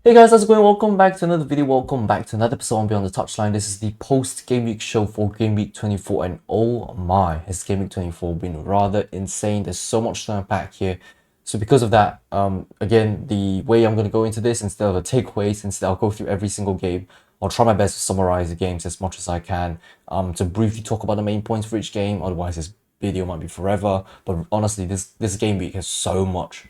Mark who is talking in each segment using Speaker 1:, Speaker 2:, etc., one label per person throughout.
Speaker 1: Hey guys, how's it going? Welcome back to another video. Welcome back to another episode on Beyond the Touchline. This is the post-game week show for Game Week 24, and oh my, has Game Week 24 been rather insane. There's so much to unpack here. So because of that, again, the way I'm going to go into this, instead of the takeaways, instead I'll go through every single game. I'll try my best to summarize the games as much as I can, to briefly talk about the main points for each game. Otherwise, this video might be forever. But honestly, this game week has so much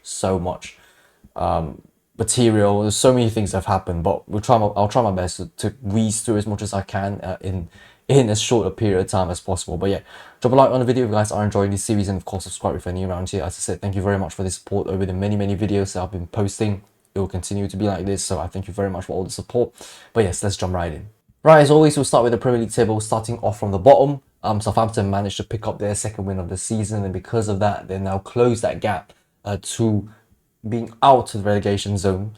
Speaker 1: material. There's so many things that have happened, but I'll try my best to wease through as much as I can in as short a period of time as possible. But yeah, drop a like on the video if you guys are enjoying this series, and of course subscribe if you're new around here. As I said, thank you very much for the support over the many videos that I've been posting. It will continue to be like this, so I thank you very much for all the support. But yes, let's jump right in. Right, as always, we'll start with the Premier League table, starting off from the bottom. Southampton managed to pick up their second win of the season, and because of that, they now close that gap to being out of the relegation zone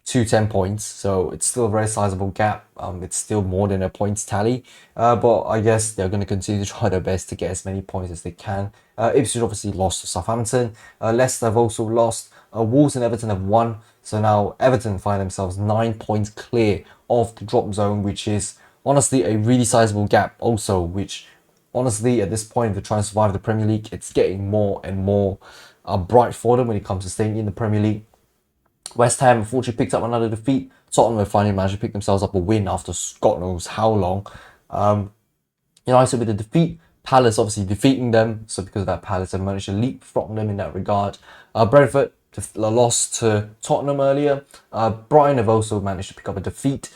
Speaker 1: to 10 points. So it's still a very sizable gap. It's still more than a points tally, but I guess they're going to continue to try their best to get as many points as they can. Ipswich obviously lost to Southampton. Leicester have also lost. Wolves and Everton have won. So now Everton find themselves 9 points clear of the drop zone, which is honestly a really sizable gap also, which honestly at this point, if they're trying to survive the Premier League, it's getting more and more bright for them when it comes to staying in the Premier League. West Ham unfortunately picked up another defeat. Tottenham have finally managed to pick themselves up a win after God knows how long. United with a defeat. Palace obviously defeating them, so because of that, Palace have managed to leapfrog them in that regard. Brentford lost to Tottenham earlier. Brighton have also managed to pick up a defeat.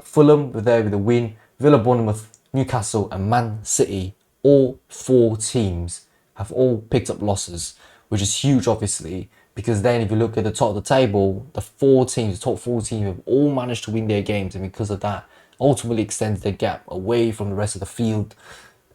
Speaker 1: Fulham were there with a win. Villa, Bournemouth, Newcastle and Man City, all four teams have all picked up losses, which is huge obviously, because then if you look at the top of the table, the top four teams have all managed to win their games, and because of that, ultimately extends their gap away from the rest of the field.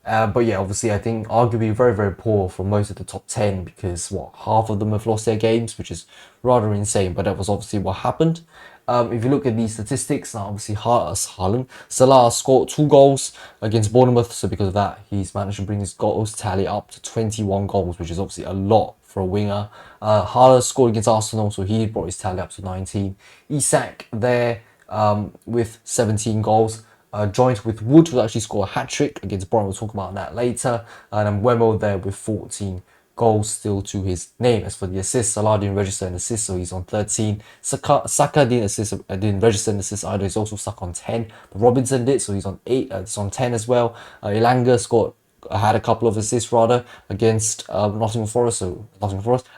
Speaker 1: But yeah, obviously I think arguably very poor for most of the top 10, because half of them have lost their games, which is rather insane, but that was obviously what happened. If you look at these statistics, now obviously Salah scored 2 goals against Bournemouth, so because of that, he's managed to bring his goals tally up to 21 goals, which is obviously a lot for a winger. Haaland scored against Arsenal, so he brought his tally up to 19. Isak there with 17 goals. Joint with Wood, who actually scored a hat-trick against Brighton. We'll talk about that later. And then Wemo there with 14 goals still to his name. As for the assists, Salah didn't register an assist, so he's on 13. Saka didn't register an assist either. He's also stuck on 10. But Robinson did, so he's on 8. It's on 10 as well. Elanga had a couple of assists rather against Nottingham Forest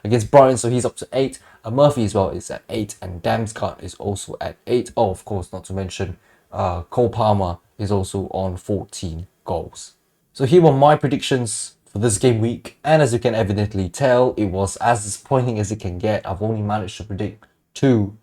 Speaker 1: against Brighton, so he's up to 8. Murphy as well is at 8, and Damsgaard is also at 8. Oh, of course, not to mention Cole Palmer is also on 14 goals. So here were my predictions for this game week, and as you can evidently tell, it was as disappointing as it can get. I've only managed to predict 2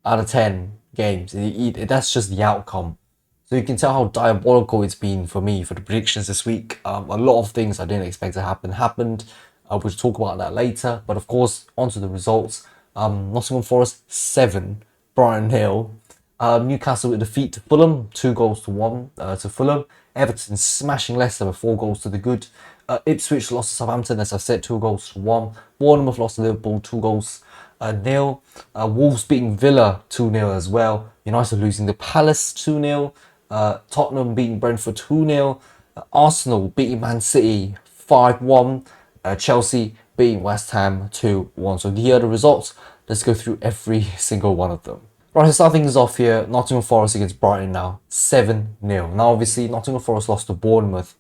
Speaker 1: out of 10 games. That's just the outcome. So you can tell how diabolical it's been for me for the predictions this week. A lot of things I didn't expect to happen happened. We'll talk about that later. But of course, onto the results. Nottingham Forest 7, Brighton 0. Newcastle with defeat to Fulham, 2 goals to 1 to Fulham. Everton smashing Leicester with 4 goals to the good. Ipswich lost to Southampton, as I've said, 2 goals to 1. Bournemouth lost to Liverpool, 2 goals 0. Wolves beating Villa 2-0 as well. United losing to Palace 2-0. Tottenham beating Brentford 2-0. Arsenal beating Man City 5-1. Chelsea beating West Ham 2-1. So here are the results. Let's go through every single one of them. Right, so starting things off here, Nottingham Forest against Brighton now, 7-0. Now obviously Nottingham Forest lost to Bournemouth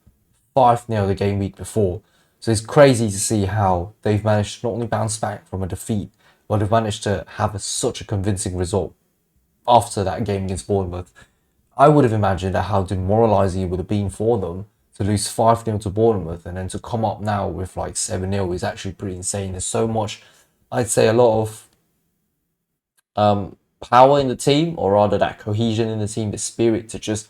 Speaker 1: 5-0 the game week before. So it's crazy to see how they've managed to not only bounce back from a defeat, but they've managed to have such a convincing result after that game against Bournemouth. I would have imagined that how demoralising it would have been for them to lose 5-0 to Bournemouth, and then to come up now with like 7-0 is actually pretty insane. There's so much, I'd say a lot of power in the team, or rather that cohesion in the team, the spirit to just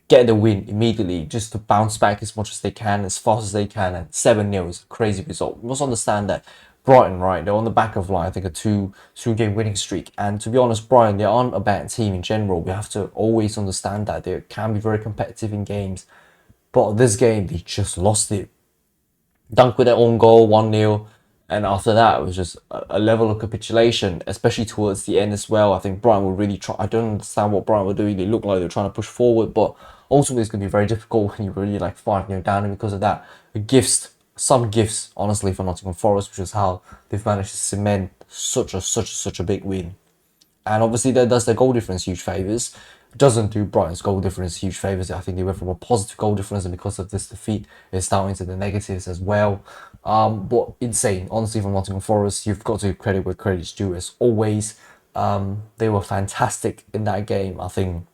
Speaker 1: get the win immediately, just to bounce back as much as they can, as fast as they can, and 7-0 is a crazy result. You must understand that Brighton, right, they're on the back of I think a two-game winning streak, and to be honest, Brighton, they aren't a bad team in general. We have to always understand that they can be very competitive in games, but this game they just lost it. Dunk with their own goal, 1-0. And after that, it was just a level of capitulation, especially towards the end as well. I think Brighton were really try. I don't understand what Brighton were doing. They looked like they were trying to push forward, but ultimately it's going to be very difficult when you're really like 5-0 down. And because of that, some gifts, honestly, for Nottingham Forest, which is how they've managed to cement such a big win. And obviously that does their goal difference huge favours. Doesn't do Brighton's goal difference huge favours. I think they went from a positive goal difference, and because of this defeat, it's down into the negatives as well. But insane, honestly, from Nottingham Forest. You've got to give credit where credit's due as always. They were fantastic in that game. I think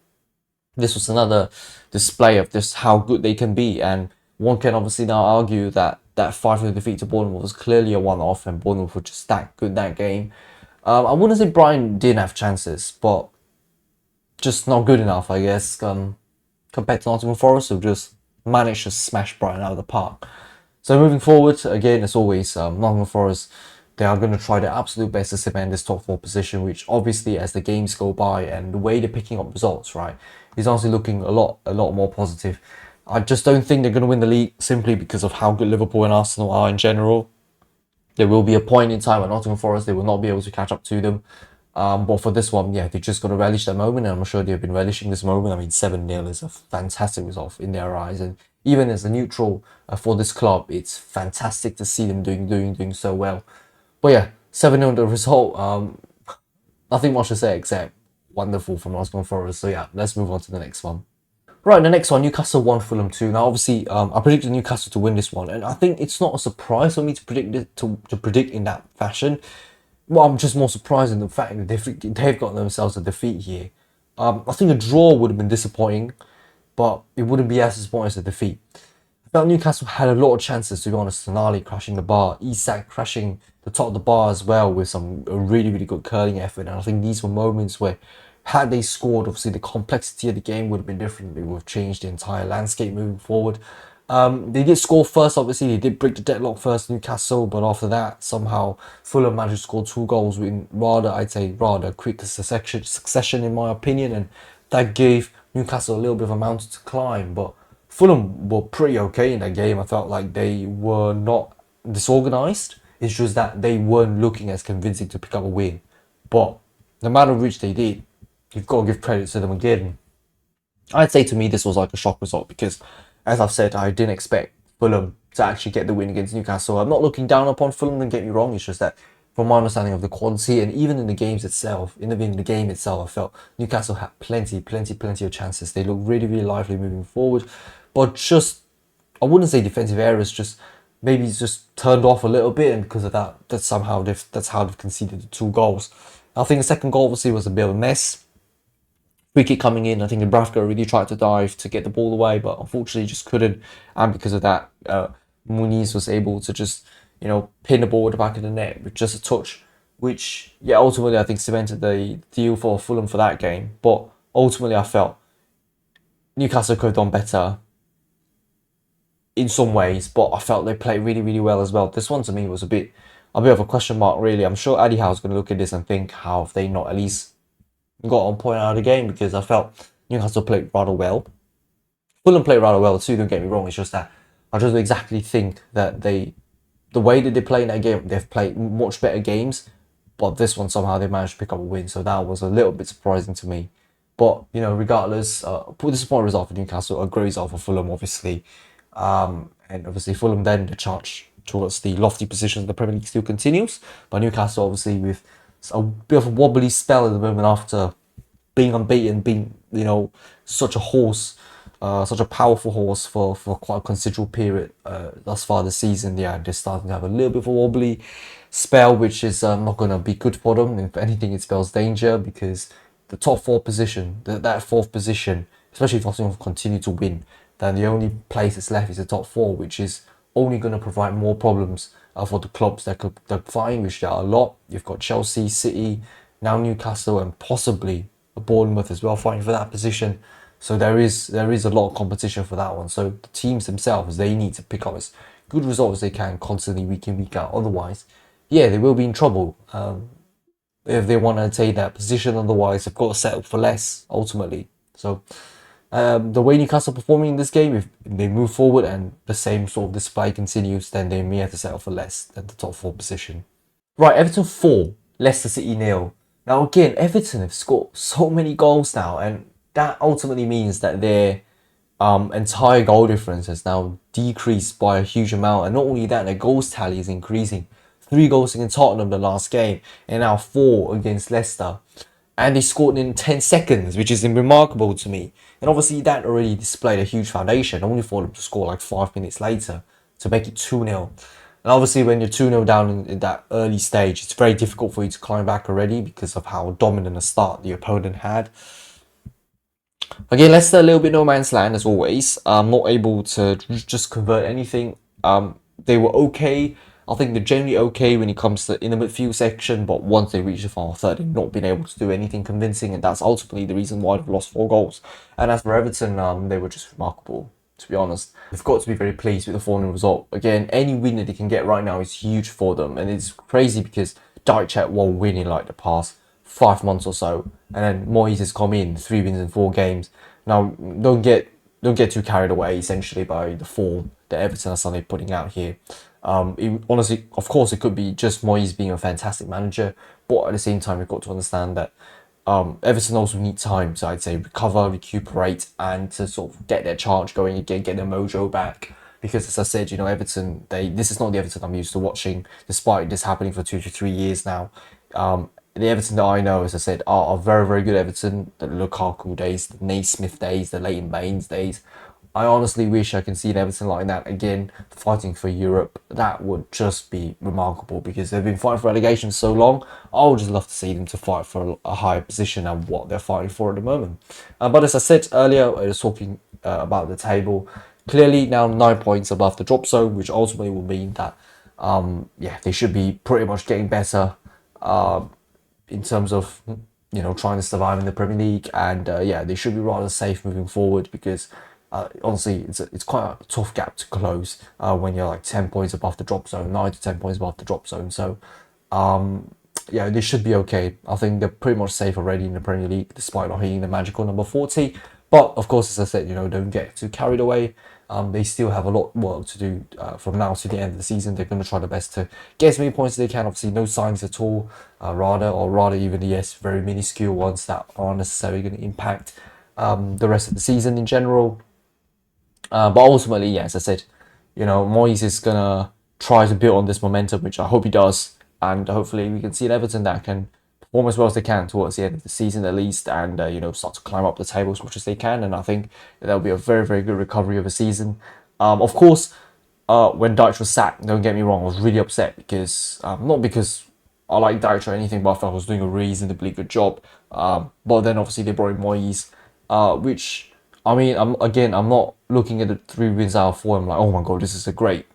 Speaker 1: this was another display of just how good they can be. And one can obviously now argue that that 5-0 defeat to Bournemouth was clearly a one-off, and Bournemouth were just that good that game. I wouldn't say Brighton didn't have chances, but just not good enough, I guess, compared to Nottingham Forest, who just managed to smash Brighton out of the park. So moving forward, again, as always, Nottingham Forest, they are going to try their absolute best to cement this top 4 position, which obviously, as the games go by and the way they're picking up results, right, is honestly looking a lot more positive. I just don't think they're going to win the league simply because of how good Liverpool and Arsenal are in general. There will be a point in time at Nottingham Forest they will not be able to catch up to them. But for this one, yeah, they're just going to relish that moment, and I'm sure they've been relishing this moment. I mean, 7-0 is a fantastic result in their eyes, and even as a neutral for this club, it's fantastic to see them doing so well. But yeah, 7-0 the result. Nothing much to say except wonderful from Nottingham Forest. So yeah, let's move on to the next one. Right, the next one, Newcastle 1, Fulham 2. Now, obviously, I predicted Newcastle to win this one, and I think it's not a surprise for me to predict it to predict in that fashion. Well, I'm just more surprised in the fact that they've got themselves a defeat here. I think a draw would have been disappointing, but it wouldn't be as disappointing as a defeat. I felt Newcastle had a lot of chances, to be honest. Tonali crashing the bar, Isak crashing the top of the bar as well with some really good curling effort. And I think these were moments where, had they scored, obviously the complexity of the game would have been different. It would have changed the entire landscape moving forward. They did score first, obviously. They did break the deadlock first, Newcastle, but after that, somehow Fulham managed to score 2 goals in rather quick succession, in my opinion, and that gave Newcastle a little bit of a mountain to climb. But Fulham were pretty okay in that game. I felt like they were not disorganised. It's just that they weren't looking as convincing to pick up a win. But no matter which they did, you've got to give credit to them again. I'd say to me this was like a shock result because, as I've said, I didn't expect Fulham to actually get the win against Newcastle. I'm not looking down upon Fulham, don't get me wrong. It's just that from my understanding of the quality and even in the games itself, in the game itself, I felt Newcastle had plenty of chances. They looked really lively moving forward, but just, I wouldn't say defensive errors, just maybe just turned off a little bit, and because of that, that's how they've conceded the 2 goals. I think the second goal obviously was a bit of a mess. Free kick coming in, I think Dubravka really tried to dive to get the ball away, but unfortunately just couldn't. And because of that, Muniz was able to just, pin the ball at the back of the net with just a touch, which, yeah, ultimately I think cemented the deal for Fulham for that game. But ultimately I felt Newcastle could have done better in some ways, but I felt they played really well as well. This one to me was a bit of a question mark, really. I'm sure Eddie Howe's going to look at this and think, how have they not at least got on point out of the game, because I felt Newcastle played rather well. Fulham played rather well too, don't get me wrong. It's just that I just exactly think that the way that they play in that game, they've played much better games, but this one somehow they managed to pick up a win, so that was a little bit surprising to me. But, regardless, disappointing result for Newcastle, a great result for Fulham, obviously. And obviously Fulham then, the charge towards the lofty positions of the Premier League still continues, but Newcastle obviously with a bit of a wobbly spell at the moment after being unbeaten, being, such a horse, such a powerful horse for quite a considerable period thus far this season. Yeah, they're starting to have a little bit of a wobbly spell, which is not going to be good for them. If anything, it spells danger, because the top 4 position, that 4th position, especially if Nottingham continue to win, then the only place that's left is the top 4, which is only going to provide more problems for the clubs that could find, which there are a lot. You've got Chelsea, City, now Newcastle, and possibly Bournemouth as well fighting for that position. So there is a lot of competition for that one. So the teams themselves, they need to pick up as good results as they can constantly, week in, week out. Otherwise, yeah, they will be in trouble if they want to take that position. Otherwise, they've got to settle for less ultimately. So The way Newcastle are performing in this game, if they move forward and the same sort of display continues, then they may have to settle for less than the top 4 position. Right, Everton 4, Leicester City 0. Now again, Everton have scored so many goals now, and that ultimately means that their entire goal difference has now decreased by a huge amount. And not only that, their goals tally is increasing. 3 goals against Tottenham the last game, and now 4 against Leicester. And they scored in 10 seconds, which is remarkable to me. And obviously that already displayed a huge foundation, only for them to score like 5 minutes later to make it 2-0. And obviously when you're 2-0 down in that early stage, it's very difficult for you to climb back already because of how dominant a start the opponent had. Again, Leicester a little bit no man's land as always. Not able to just convert anything. They were okay. I think they're generally okay when it comes to in the midfield section, but once they reach the final third, they've not been able to do anything convincing, and that's ultimately the reason why they've lost 4 goals. And as for Everton, they were just remarkable, to be honest. They've got to be very pleased with the 4-0 result. Again, any win that they can get right now is huge for them, and it's crazy because Dyche won't win in like the past 5 months or so, and then Moyes has come in 3 wins in 4 games. Now, don't get too carried away essentially by the form that Everton are suddenly putting out here. Honestly, of course, it could be just Moyes being a fantastic manager, but at the same time, you've got to understand that Everton also need time to, I'd say, recover, recuperate, and to sort of get their charge going again, get their mojo back. Because as I said, you know, Everton, this is not the Everton I'm used to watching, despite this happening for 2 to 3 years now. The Everton that I know, as I said, are very, very good Everton. The Lukaku days, the Naismith days, the Leighton Baines days. I honestly wish I can see an Everton like that again, fighting for Europe. That would just be remarkable because they've been fighting for relegation so long. I would just love to see them to fight for a higher position than what they're fighting for at the moment. But as I said earlier, I was talking about the table. Clearly now 9 points above the drop zone, which ultimately will mean that they should be pretty much getting better in terms of, you know, trying to survive in the Premier League, and they should be rather safe moving forward because honestly it's quite a tough gap to close when you're like 10 points above the drop zone, 9 to 10 points above the drop zone. So they should be okay. I think they're pretty much safe already in the Premier League despite not hitting the magical number 40. But of course, as I said, you know, don't get too carried away. They still have a lot of work to do from now to the end of the season. They're going to try their best to get as many points as they can. Obviously, no signs at all, rather even, yes, very minuscule ones that aren't necessarily going to impact the rest of the season in general. But ultimately, yeah, as I said, you know, Moyes is going to try to build on this momentum, which I hope he does. And hopefully we can see an Everton that can perform as well as they can towards the end of the season at least, and start to climb up the table as much as they can. And I think that'll be a very, very good recovery of a season. Of course, when Dyche was sacked, don't get me wrong, I was really upset because not because I like Dyche or anything, but I thought I was doing a reasonably good job. But then obviously they brought in Moyes, which, I mean, I'm not looking at the 3 wins out of 4. I'm like, oh my god, this is a great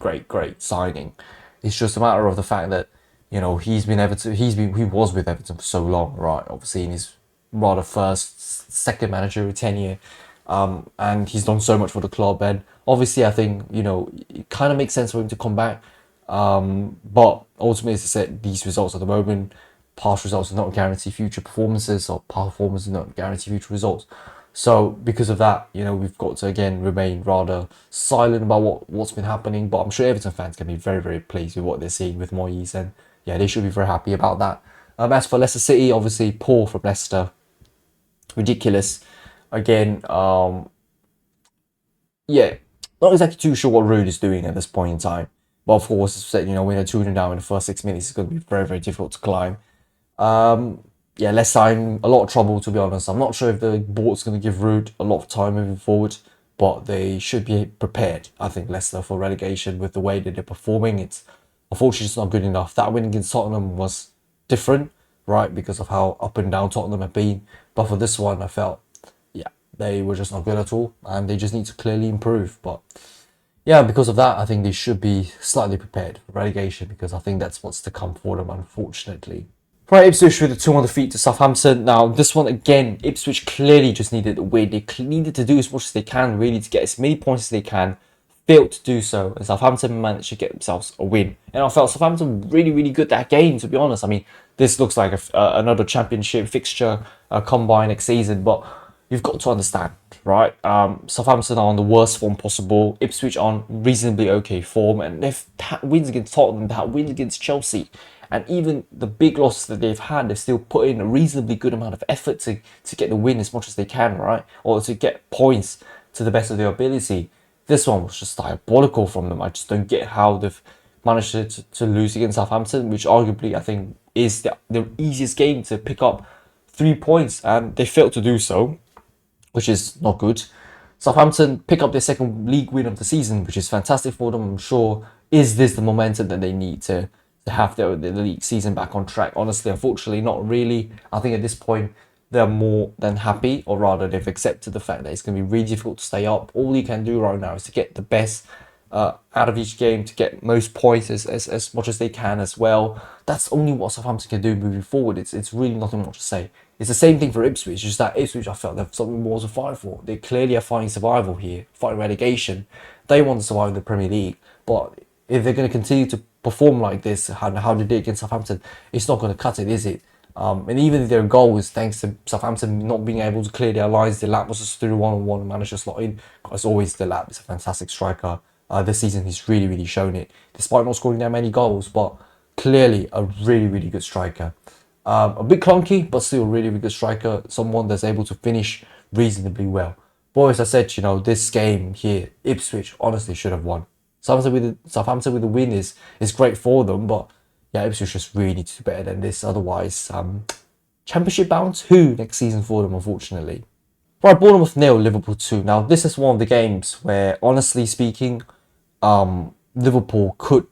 Speaker 1: signing. It's just a matter of the fact that, you know, he was with Everton for so long, right? Obviously in his rather second managerial tenure, and he's done so much for the club. And obviously, I think, you know, it kind of makes sense for him to come back. But ultimately, as I said, these results at the moment, past results do not guarantee future performances, or past performances do not guarantee future results. So because of that, you know, we've got to again remain rather silent about what's been happening. But I'm sure Everton fans can be very, very pleased with what they're seeing with Moyes, and yeah, they should be very happy about that. As for Leicester City, obviously poor from Leicester, ridiculous. Again, not exactly too sure what Rude is doing at this point in time. But of course, as I said, you know, when they're 2-0 down in the first 6 minutes, it's going to be very, very difficult to climb. Leicester in a lot of trouble, to be honest. I'm not sure if the board's going to give Rude a lot of time moving forward, but they should be prepared, I think, Leicester, for relegation with the way that they're performing. It's unfortunately it's not good enough. That win against Tottenham was different, right, because of how up and down Tottenham have been. But for this one, I felt, they were just not good at all, and they just need to clearly improve. But yeah, because of that, I think they should be slightly prepared for relegation, because I think that's what's to come for them, unfortunately. Right, Ipswich with a 2-1 defeat to Southampton. Now, this one again, Ipswich clearly just needed a win. They needed to do as much as they can, really, to get as many points as they can. Failed to do so, and Southampton managed to get themselves a win. And I felt Southampton really, really good that game, to be honest. I mean, this looks like another championship fixture combine next season, but you've got to understand, right? Southampton are on the worst form possible. Ipswich on reasonably okay form, and they've had wins against Tottenham, they had wins against Chelsea, and even the big losses that they've had, they've still put in a reasonably good amount of effort to get the win as much as they can, right? Or to get points to the best of their ability. This one was just diabolical from them. I just don't get how they've managed to lose against Southampton, which arguably I think is the easiest game to pick up 3 points, and they failed to do so, which is not good. Southampton pick up their second league win of the season, which is fantastic for them. I'm sure. Is this the momentum that they need to have their league season back on track? Honestly, unfortunately, not really. I think at this point they're more than happy, or rather, they've accepted the fact that it's going to be really difficult to stay up. All you can do right now is to get the best out of each game, to get most points as much as they can as well. That's only what Southampton can do moving forward. It's really nothing more to say. It's the same thing for Ipswich, just that Ipswich, I felt, they've something more to fight for. They clearly are fighting survival here, fighting relegation. They want to survive in the Premier League, but if they're going to continue to perform like this, how they did against Southampton, it's not going to cut it, is it? And even if their goal is thanks to Southampton not being able to clear their lines, Delap was just through one-on-one and managed to slot in. As always, Delap is a fantastic striker. This season, he's really shown it, despite not scoring that many goals, but clearly a really good striker. A bit clunky, but still a really good striker. Someone that's able to finish reasonably well. But as I said, this game here, Ipswich honestly should have won. Southampton with the win is great for them, but yeah, Ipswich just really need to do better than this. Otherwise, championship bound who next season for them, unfortunately. Right, Bournemouth 0, Liverpool 2. Now, this is one of the games where, honestly speaking, Liverpool could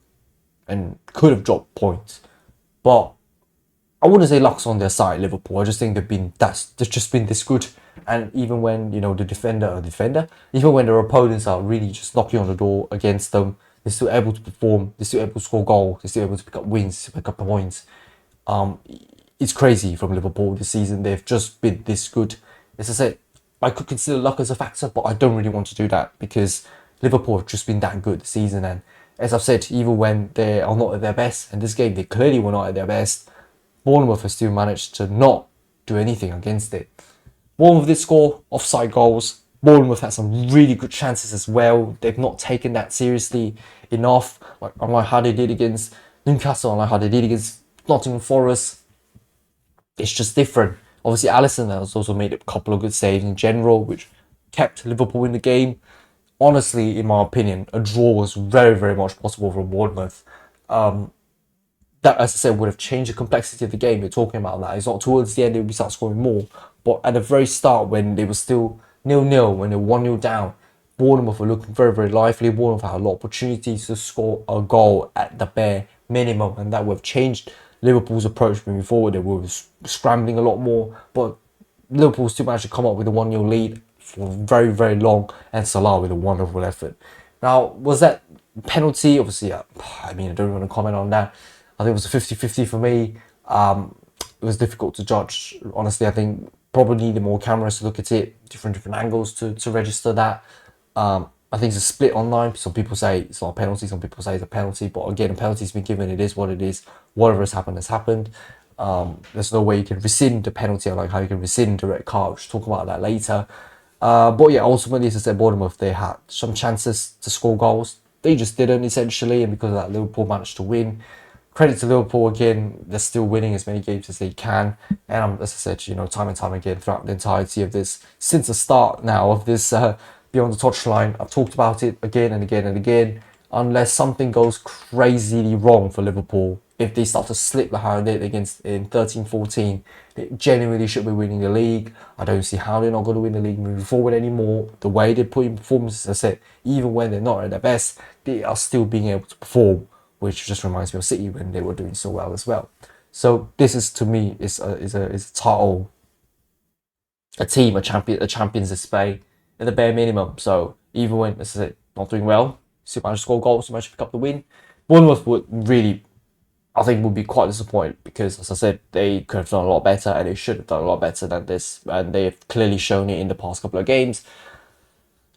Speaker 1: have dropped points, but I wouldn't say luck's on their side. Liverpool, I just think they've just been this good, and even when the defender, even when their opponents are really just knocking on the door against them, they're still able to perform. They're still able to score goals. They're still able to pick up wins, pick up points. It's crazy from Liverpool this season. They've just been this good. As I said, I could consider luck as a factor, but I don't really want to do that because Liverpool have just been that good this season. And as I've said, even when they are not at their best, and this game they clearly were not at their best, Bournemouth have still managed to not do anything against it. Bournemouth did score offside goals. Bournemouth had some really good chances as well. They've not taken that seriously enough, unlike how they did against Newcastle, unlike how they did against Nottingham Forest. It's just different. Obviously, Alisson has also made a couple of good saves in general, which kept Liverpool in the game. Honestly, in my opinion, a draw was very much possible for Bournemouth. That, as I said, would have changed the complexity of the game. We're talking about that. It's not towards the end they would start scoring more, but at the very start, when they were still 0-0, when they were 1-0 down, Bournemouth were looking very lively. Bournemouth had a lot of opportunities to score a goal at the bare minimum, and that would have changed Liverpool's approach moving forward. They were scrambling a lot more, but Liverpool still managed to come up with a 1-0 lead for very long, and Salah with a wonderful effort. Now, was that penalty? Obviously, I don't want to comment on that. I think it was a 50-50 for me. It was difficult to judge. Honestly, I think probably needed more cameras to look at it, different angles to register that. I think it's a split online. Some people say it's not a penalty, some people say it's a penalty. But again, a penalty's been given, it is what it is. Whatever has happened has happened. There's no way you can rescind the penalty, like how you can rescind the red card. We'll talk about that later. But yeah, ultimately, as I said, Bournemouth, they had some chances to score goals. They just didn't, essentially, and because of that, Liverpool managed to win. Credit to Liverpool again, they're still winning as many games as they can. And as I said, time and time again throughout the entirety of this, since the start now of this Beyond the Touchline, I've talked about it again and again. Unless something goes crazily wrong for Liverpool, if they start to slip behind it against in 13-14, they genuinely should be winning the league. I don't see how they're not going to win the league moving forward anymore. The way they put in performances, as I said, even when they're not at their best, they are still being able to perform, which just reminds me of City when they were doing so well as well. So this is, to me, is a title, a team, a champion's display at the bare minimum. So even when, as I said, not doing well, still managed to score goals, still managed to pick up the win. Bournemouth would really, I think, would be quite disappointed because, as I said, they could have done a lot better and they should have done a lot better than this, and they have clearly shown it in the past couple of games.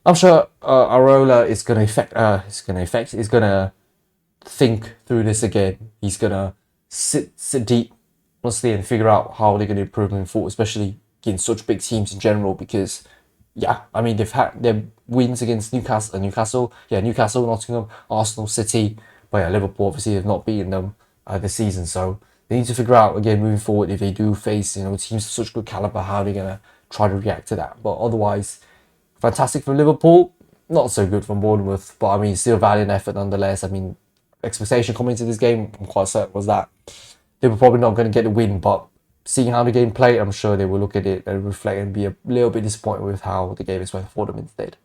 Speaker 1: I'm sure Areola is going to think through this again. He's going to sit deep, honestly, and figure out how they're going to improve moving forward, especially against such big teams in general because, yeah, I mean, they've had their wins against Newcastle, Nottingham, Arsenal, City, but yeah, Liverpool obviously have not beaten them this season, so they need to figure out again moving forward if they do face teams of such good caliber, how they're gonna try to react to that. But otherwise, fantastic from Liverpool, not so good from Bournemouth, but I mean, still valiant effort nonetheless. I mean, expectation coming into this game, I'm quite certain was that they were probably not going to get the win, but seeing how the game played, I'm sure they will look at it and reflect and be a little bit disappointed with how the game is went for them instead.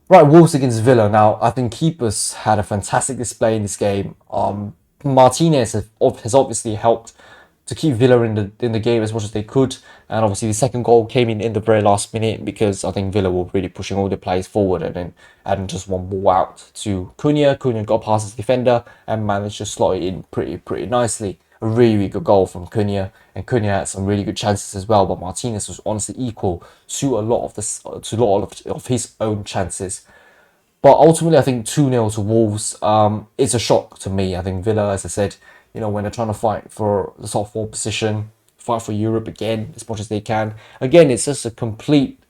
Speaker 1: Right, Wolves against Villa. Now, I think keepers had a fantastic display in this game. Martinez has obviously helped to keep Villa in the game as much as they could, and obviously the second goal came in the very last minute because I think Villa were really pushing all the players forward and then adding just one ball out to Cunha. Cunha got past his defender and managed to slot it in pretty nicely. A really good goal from Cunha, and Cunha had some really good chances as well. But Martinez was honestly equal to a lot of his own chances. But ultimately, I think 2-0 to Wolves is a shock to me. I think Villa, as I said, when they're trying to fight for the top 4 position, fight for Europe again as much as they can. Again, it's just a complete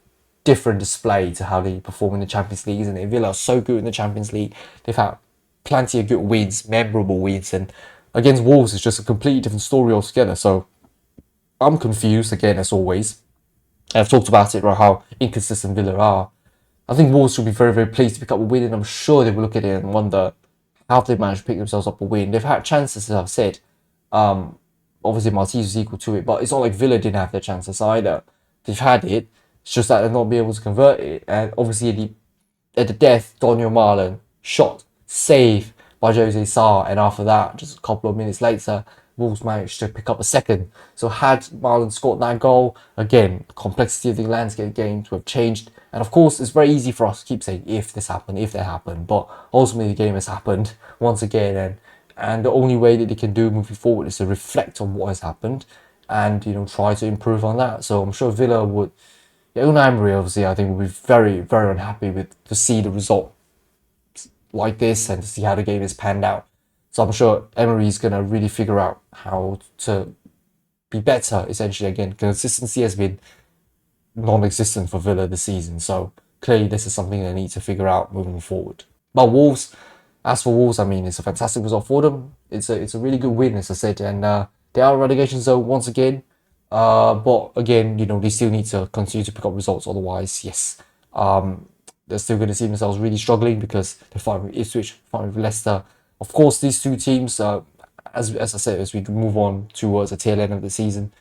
Speaker 1: different display to how they perform in the Champions League, isn't it? Villa are so good in the Champions League. They've had plenty of good wins, memorable wins, and against Wolves, it's just a completely different story altogether. So I'm confused again, as always. I've talked about it, right, how inconsistent Villa are. I think Wolves should be very pleased to pick up a win, and I'm sure they will look at it and wonder how they've managed to pick themselves up a win. They've had chances, as I've said. Obviously, Martinez was equal to it, but it's not like Villa didn't have their chances either. They've had it. It's just that they've not been able to convert it. And obviously, at the death, Daniel Marlon shot, save by Jose Sarr, and after that, just a couple of minutes later, Wolves managed to pick up a second. So had Myles scored that goal, again, the complexity of the landscape games would have changed. And of course, it's very easy for us to keep saying if this happened, if that happened. But ultimately, the game has happened once again. And the only way that they can do moving forward is to reflect on what has happened and, try to improve on that. So I'm sure Villa would, Unai Emery, obviously, I think would be very unhappy to see the result like this and to see how the game is panned out. So I'm sure Emery is going to really figure out how to be better, essentially. Again, consistency has been non-existent for Villa this season. So clearly this is something they need to figure out moving forward. But Wolves, as for Wolves, I mean, it's a fantastic result for them. It's a really good win, as I said. And they are relegation zone once again. But again, they still need to continue to pick up results. Otherwise, yes, they're still going to see themselves really struggling because they're fighting with Ipswich, fighting with Leicester. Of course, these two teams, as I said, as we move on towards the tail end of the season,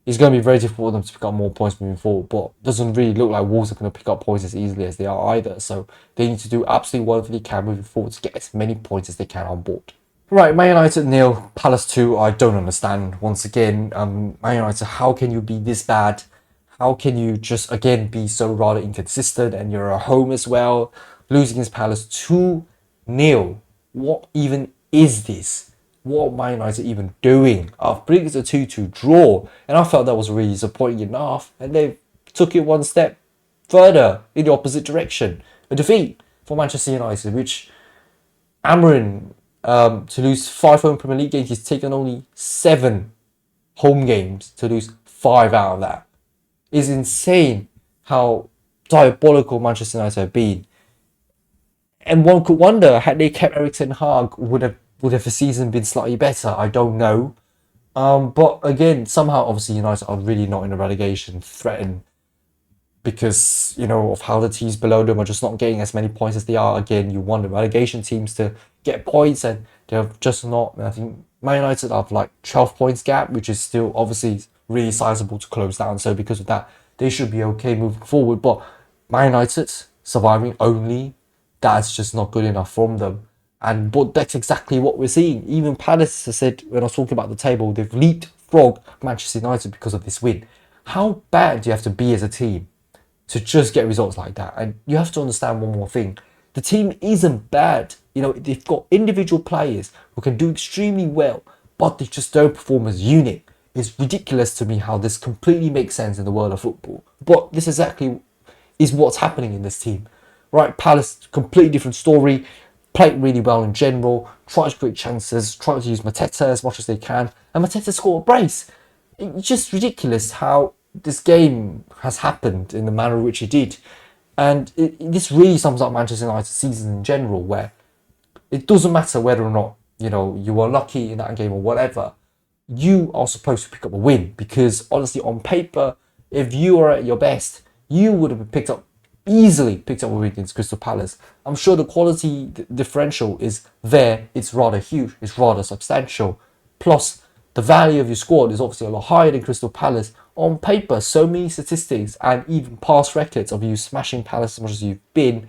Speaker 1: it's going to be very difficult for them to pick up more points moving forward. But it doesn't really look like Wolves are going to pick up points as easily as they are either. So they need to do absolutely whatever they can moving forward to get as many points as they can on board. Right, Man United 0, Palace 2. I don't understand. Once again, Man United, how can you be this bad? How can you just, again, be so rather inconsistent, and you're at home as well, losing against Palace 2-0? What even is this? What are Man United even doing? I've predicted a 2-2 draw, and I felt that was really disappointing enough, and they took it one step further in the opposite direction. A defeat for Manchester United, which Amorim, to lose 5 home Premier League games, he's taken only 7 home games to lose 5 out of that. It's insane how diabolical Manchester United have been. And one could wonder, had they kept Erik ten Hag, would have the season been slightly better? I don't know. But again, somehow, obviously, United are really not in a relegation threat because, of how the teams below them are just not getting as many points as they are. Again, you want the relegation teams to get points, and they're just not. I think Man United have like 12 points gap, which is still obviously really sizable to close down. So because of that, they should be okay moving forward. But Man United surviving only, that's just not good enough from them. But that's exactly what we're seeing. Even Palace, as I said when I was talking about the table, they've leapfrogged Manchester United because of this win. How bad do you have to be as a team to just get results like that? And you have to understand one more thing. The team isn't bad. They've got individual players who can do extremely well, but they just don't perform as a unit. It's ridiculous to me how this completely makes sense in the world of football. But this exactly is what's happening in this team. Right, Palace, completely different story. Played really well in general, tried to create chances, tried to use Mateta as much as they can, and Mateta scored a brace. It's just ridiculous how this game has happened in the manner in which it did. And this really sums up Manchester United's season in general, where it doesn't matter whether or not, you know, you were lucky in that game or whatever. You are supposed to pick up a win, because honestly, on paper, if you are at your best, you would have easily picked up a win against Crystal Palace. I'm sure the quality differential is there. It's rather huge. It's rather substantial. Plus, the value of your squad is obviously a lot higher than Crystal Palace. On paper, so many statistics and even past records of you smashing Palace as much as you've been,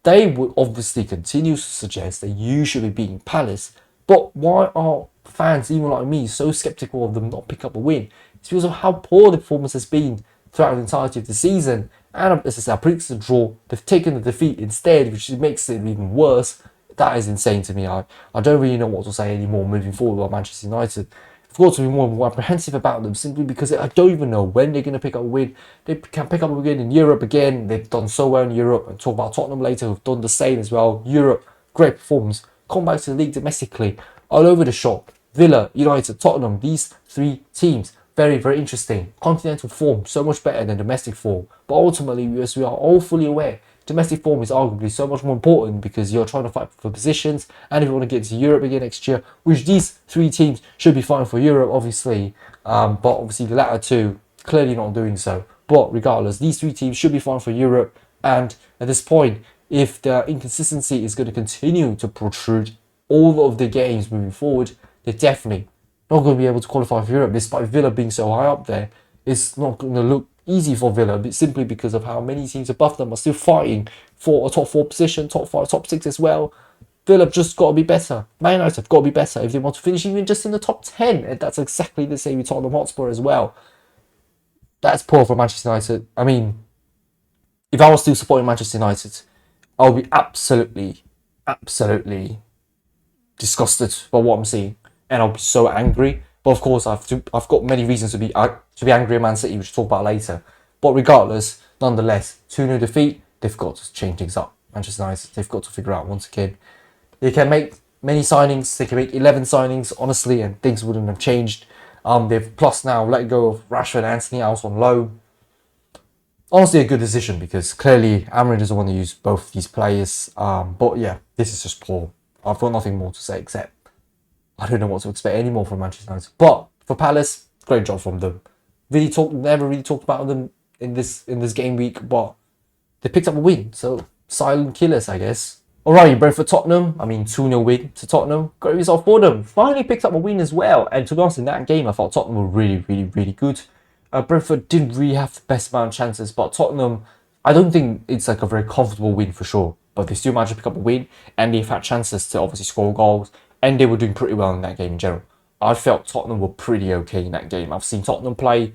Speaker 1: they would obviously continue to suggest that you should be beating Palace. But why are fans, even like me, so skeptical of them not pick up a win? It's because of how poor the performance has been throughout the entirety of the season. And as I said, I predicted a draw. They've taken the defeat instead, which makes it even worse. That is insane to me. I don't really know what to say anymore moving forward about Manchester United. I've got to be more apprehensive about them, simply because I don't even know when they're going to pick up a win. They can pick up a win in Europe again. They've done so well in Europe. And talk about Tottenham later, who've done the same as well. Europe, great performance. Come back to the league domestically, all over the shop. Villa, United, Tottenham, these three teams, very, very interesting. Continental form, so much better than domestic form. But ultimately, as we are all fully aware, domestic form is arguably so much more important, because you're trying to fight for positions, and if you want to get to Europe again next year, which these three teams should be fighting for Europe, obviously, but obviously the latter two clearly not doing so. But regardless, these three teams should be fighting for Europe, and at this point, if the inconsistency is going to continue to protrude all of the games moving forward, they're definitely not going to be able to qualify for Europe, despite Villa being so high up there. It's not going to look easy for Villa, but simply because of how many teams above them are still fighting for a top 4 position, top 5, top 6 as well. Villa just got to be better. Man United have got to be better if they want to finish even just in the top 10. And that's exactly the same with Tottenham Hotspur as well. That's poor for Manchester United. I mean, if I was still supporting Manchester United, I would be absolutely disgusted by what I'm seeing, and I'll be so angry. But of course, I've got many reasons to be angry at Man City, which we'll talk about later. But regardless, nonetheless, 2-0 defeat, they've got to change things up. Manchester United, they've got to figure out once again. They can make many signings. They can make 11 signings, honestly, and things wouldn't have changed. They've plus now let go of Rashford and Anthony out on loan. Honestly, a good decision, because clearly Amorim doesn't want to use both these players. But yeah, this is just poor. I've got nothing more to say except I don't know what to expect anymore from Manchester United. But for Palace, great job from them. Never really talked about them in this game week, but they picked up a win. So silent killers, I guess. Alrighty, Brentford Tottenham. I mean, 2-0 win to Tottenham. Great result for them. Finally picked up a win as well. And to be honest, in that game, I thought Tottenham were really good. Brentford didn't really have the best amount of chances, but Tottenham, I don't think it's like a very comfortable win for sure. But they still managed to pick up a win, and they've had chances to obviously score goals, and they were doing pretty well in that game in general. I felt Tottenham were pretty okay in that game. I've seen Tottenham play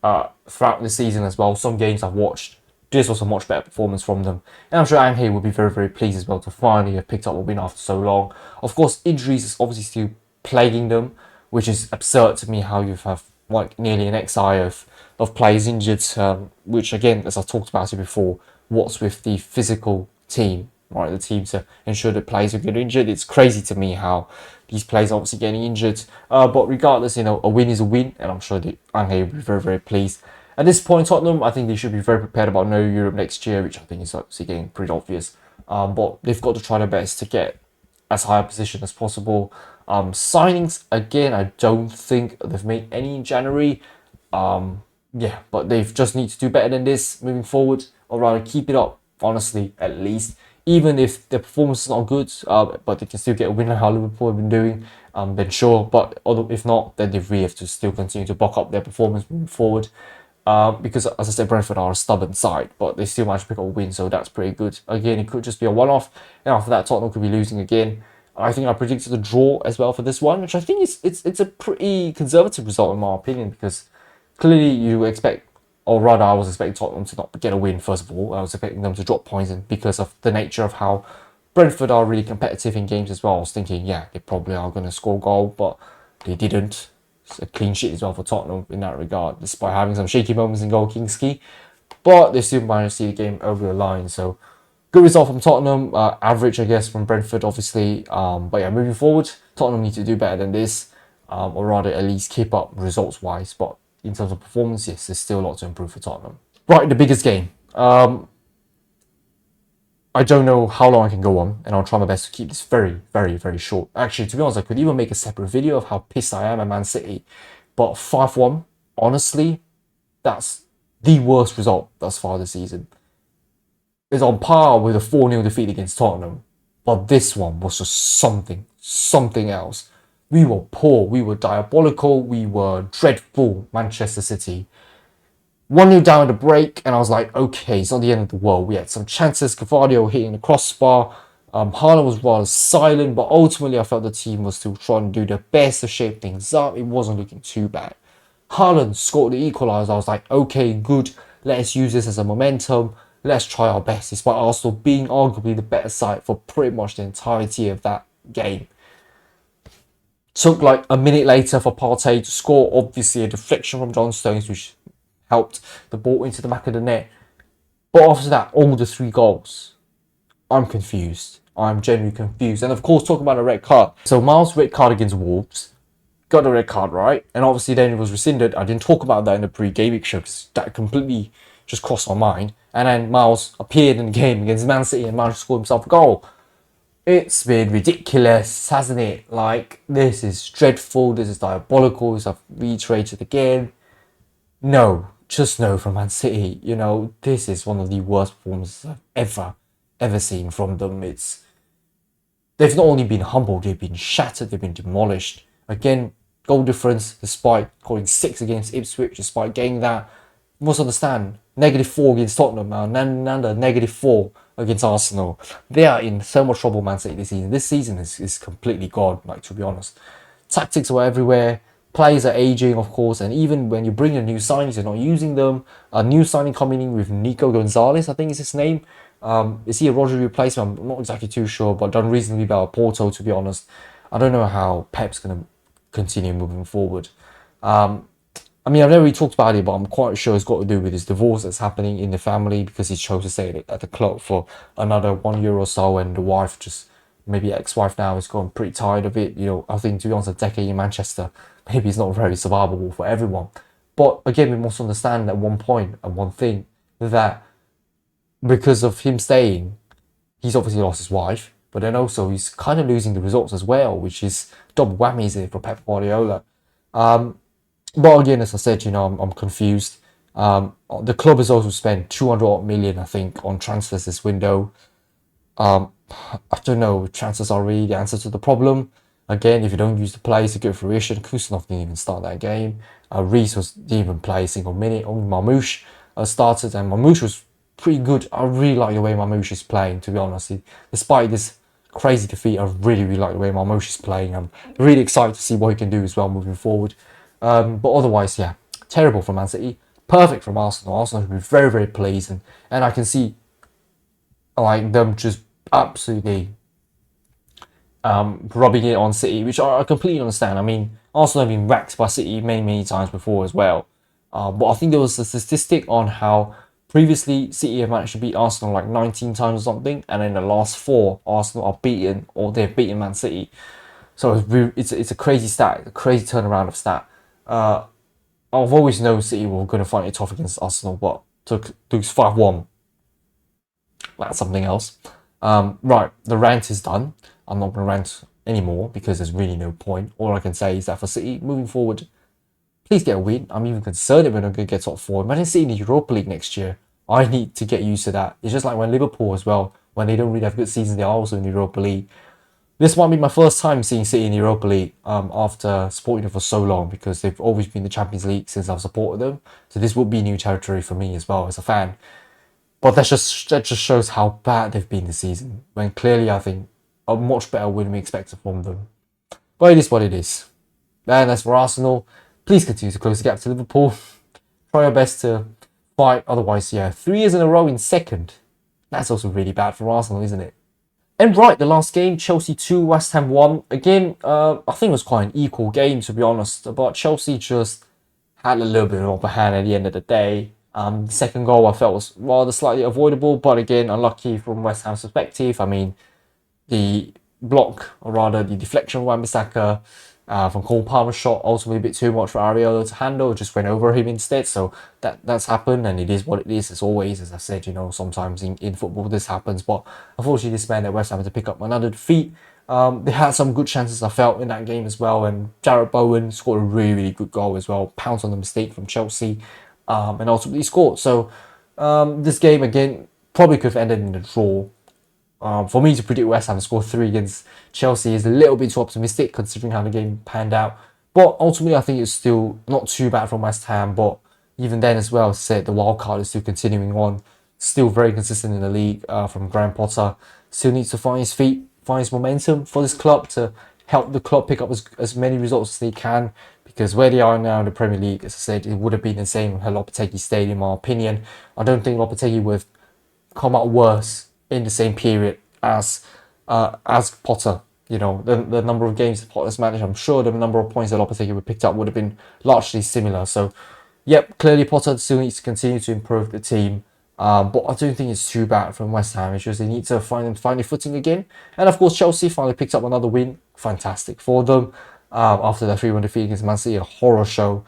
Speaker 1: throughout the season as well. Some games I've watched, this was a much better performance from them. And I'm sure Ange will be very pleased as well to finally have picked up a win after so long. Of course, injuries is obviously still plaguing them, which is absurd to me, how you have like nearly an XI of players injured, which again, as I talked about it before, what's with the physical team, right? The team to ensure that players are get injured. It's crazy to me how these players are obviously getting injured. But regardless, you know, a win is a win, and I'm sure that Ange will be very pleased. At this point, Tottenham, I think they should be very prepared about no Europe next year, which I think is obviously getting pretty obvious. But they've got to try their best to get as high a position as possible. Signings, again, I don't think they've made any in January. Yeah, but they've just need to do better than this moving forward, or rather keep it up, honestly, at least. Even if the performance is not good, but they can still get a win like how Liverpool have been doing, then sure. But if not, then they really have to still continue to buck up their performance moving forward. Because, as I said, Brentford are a stubborn side, but they still managed to pick up a win, so that's pretty good. Again, it could just be a one-off, and after that, Tottenham could be losing again. I think I predicted a draw as well for this one, which I think it's a pretty conservative result in my opinion, because clearly you expect, or rather I was expecting Tottenham to not get a win first of all. I was expecting them to drop points, and because of the nature of how Brentford are really competitive in games as well, I was thinking, yeah, they probably are going to score a goal, but they didn't. It's a clean sheet as well for Tottenham in that regard, despite having some shaky moments in goal Kingsley, but they still managed to see the game over the line, so good result from Tottenham, average I guess from Brentford obviously, but yeah, moving forward, Tottenham need to do better than this, or rather at least keep up results wise, but in terms of performance, yes, there's still a lot to improve for Tottenham. Right, the biggest game. I don't know how long I can go on, and I'll try my best to keep this very, very, very short. Actually, to be honest, I could even make a separate video of how pissed I am at Man City. But 5-1, honestly, that's the worst result thus far this season. It's on par with a 4-0 defeat against Tottenham. But this one was just something else. We were poor, we were diabolical, we were dreadful, Manchester City. 1-0 down at the break, and I was like, okay, it's not the end of the world. We had some chances, Cavadio hitting the crossbar. Haaland was rather silent, but ultimately I felt the team was still trying to do their best to shape things up. It wasn't looking too bad. Haaland scored the equaliser. I was like, okay, good. Let's use this as a momentum. Let's try our best, despite Arsenal being arguably the better side for pretty much the entirety of that game. Took like a minute later for Partey to score. Obviously, a deflection from John Stones, which helped the ball into the back of the net. But after that, all the 3 goals, I'm confused. I'm genuinely confused. And of course, talking about a red card. So Myles' red card against Wolves, got the red card, right? And obviously then it was rescinded. I didn't talk about that in the pre-Gameweek show because that completely just crossed my mind. And then Myles appeared in the game against Man City and managed to score himself a goal. It's been ridiculous, hasn't it? Like, this is dreadful. This is diabolical, as I've reiterated again. No, just no from Man City. You know, this is one of the worst performances I've ever seen from them. They've not only been humbled, they've been shattered, they've been demolished. Again, goal difference, despite scoring 6 against Ipswich, despite getting that, you must understand, -4 against Tottenham, and another -4 against Arsenal. They are in so much trouble, Man City, this season. This season is completely gone, like, to be honest. Tactics were everywhere. Players are aging, of course, and even when you bring in new signings, you're not using them. A new signing coming in with Nico Gonzalez, I think is his name. Is he a Rodri replacement? I'm not exactly too sure, but done reasonably well at Porto, to be honest. I don't know how Pep's going to continue moving forward. I mean, I've never really talked about it, but I'm quite sure it's got to do with his divorce that's happening in the family because he chose to stay at the club for another 1 year or so, and the wife just, maybe ex-wife now, has gone pretty tired of it. You know, I think, to be honest, a decade in Manchester, maybe it's not very survivable for everyone. But again, we must understand at one point and one thing, that because of him staying, he's obviously lost his wife, but then also he's kind of losing the results as well, which is double whammies for Pep Guardiola. But again, as I said, you know, I'm confused. The club has also spent 200 million, I think, on transfers this window. I don't know if transfers are really the answer to the problem. Again, if you don't use the players to get fruition, Kusanov didn't even start that game. Reece didn't even play a single minute. Only Marmoush started, and Marmoush was pretty good. I really like the way Marmoush is playing, to be honest. Despite this crazy defeat, I really like the way Marmoush is playing. I'm really excited to see what he can do as well moving forward. But otherwise, yeah, terrible from Man City. Perfect from Arsenal. Arsenal should be very, very pleased. And I can see like them just absolutely rubbing it on City, which I completely understand. I mean, Arsenal have been whacked by City many times before as well. But I think there was a statistic on how previously City have managed to beat Arsenal like 19 times or something, and in the last 4, Arsenal are beaten, or they've beaten Man City. So it's a crazy stat, a crazy turnaround of stat. I've always known City were going to find it tough against Arsenal, but took 5-1. That's something else. Right, the rant is done. I'm not going to rant anymore because there's really no point. All I can say is that for City, moving forward, please get a win. I'm even concerned if we're not going to get top 4. Imagine City in the Europa League next year. I need to get used to that. It's just like when Liverpool as well, when they don't really have good seasons, they are also in the Europa League. This might be my first time seeing City in the Europa League after supporting them for so long, because they've always been in the Champions League since I've supported them. So this will be new territory for me as well as a fan. But that just shows how bad they've been this season, when clearly I think a much better win we expected from them. But it is what it is. And as for Arsenal, please continue to close the gap to Liverpool. Try your best to fight. Otherwise, yeah, 3 years in a row in second. That's also really bad for Arsenal, isn't it? And right, the last game, Chelsea 2, West Ham 1. Again, I think it was quite an equal game, to be honest. But Chelsea just had a little bit of upper hand at the end of the day. The second goal I felt was rather slightly avoidable, but again, unlucky from West Ham's perspective. I mean, the block, or rather the deflection of Wan-Bissaka, from Cole Palmer's shot, ultimately a bit too much for Areola to handle, just went over him instead. So that's happened, and it is what it is. As always, as I said, you know, sometimes in football this happens, but unfortunately this meant that West Ham had to pick up another defeat. They had some good chances, I felt, in that game as well, and Jarrett Bowen scored a really, really good goal as well, pounced on the mistake from Chelsea, and ultimately scored. So this game, again, probably could have ended in a draw. For me to predict West Ham to score 3 against Chelsea is a little bit too optimistic considering how the game panned out. But ultimately, I think it's still not too bad from West Ham. But even then as well, as I said, the wild card is still continuing on. Still very consistent in the league from Graham Potter. Still needs to find his feet, find his momentum for this club to help the club pick up as many results as they can. Because where they are now in the Premier League, as I said, it would have been the same had Lopetegui stayed, in my opinion. I don't think Lopetegui would have come out worse in the same period as Potter. You know, the number of games that Potter's managed, I'm sure the number of points that Lopetegui would picked up would have been largely similar. So, yep, clearly Potter still needs to continue to improve the team. But I don't think it's too bad from West Ham. It's just they need to find their footing again. And of course, Chelsea finally picked up another win. Fantastic for them. After the 3-1 defeat against Man City, a horror show.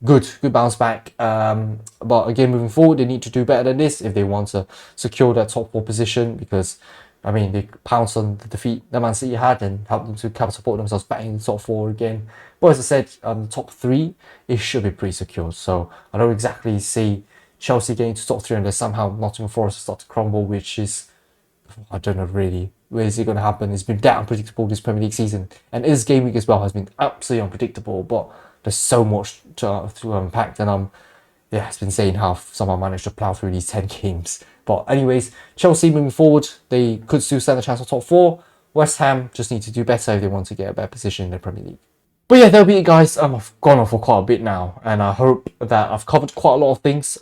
Speaker 1: Good bounce back. But again, moving forward, they need to do better than this if they want to secure that top 4 position, because I mean, they pounced on the defeat that Man City had and helped them to catapult themselves back in the top 4 again. But as I said, the top 3, it should be pretty secure. So I don't exactly see Chelsea getting to top 3 unless somehow Nottingham Forest start to crumble, which is, I don't know really, where is it going to happen? It's been that unpredictable this Premier League season. And this game week as well has been absolutely unpredictable, but there's so much to unpack, and yeah, it's been insane how somehow managed to plough through these 10 games. But anyways, Chelsea moving forward, they could still stand a chance for top 4. West Ham just need to do better if they want to get a better position in the Premier League. But yeah, that'll be it, guys. I've gone on for quite a bit now, and I hope that I've covered quite a lot of things.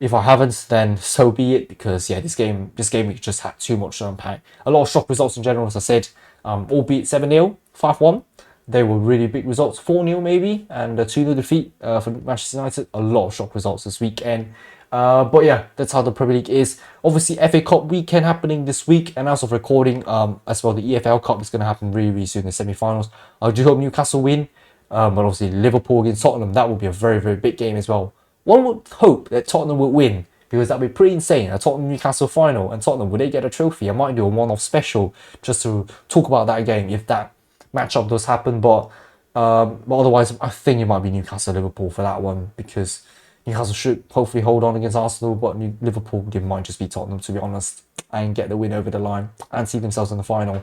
Speaker 1: If I haven't, then so be it, because yeah, this game week just had too much to unpack. A lot of shock results in general, as I said, albeit 7-0, 5-1. They were really big results, 4-0 maybe, and a 2-0 defeat for Manchester United. A lot of shock results this weekend. But yeah, that's how the Premier League is. Obviously, FA Cup weekend happening this week, and as of recording, as well, the EFL Cup is going to happen really, really soon in the semi-finals. I do hope Newcastle win, but obviously Liverpool against Tottenham, that will be a very, very big game as well. One would hope that Tottenham would win, because that would be pretty insane. A Tottenham-Newcastle final, and Tottenham, would they get a trophy? I might do a one-off special just to talk about that game if that matchup does happen, but otherwise, I think it might be Newcastle-Liverpool for that one, because Newcastle should hopefully hold on against Arsenal, but Liverpool, they might just beat Tottenham, to be honest, and get the win over the line and see themselves in the final.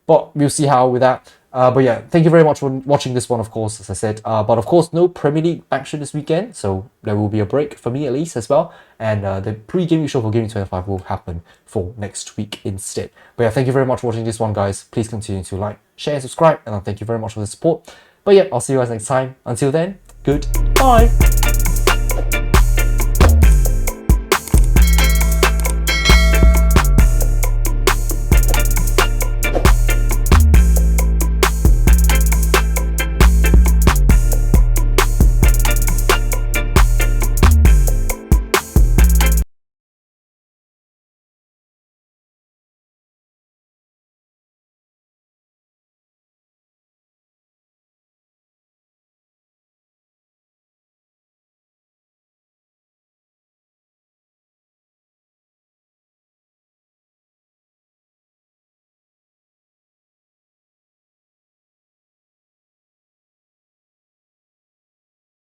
Speaker 1: But we'll see how with that. But yeah, thank you very much for watching this one, of course, as I said. But of course, no Premier League action this weekend, so there will be a break for me at least as well. And the pre-gaming show for Gaming 25 will happen for next week instead. But yeah, thank you very much for watching this one, guys. Please continue to like, share, and subscribe. And thank you very much for the support. But yeah, I'll see you guys next time. Until then, goodbye.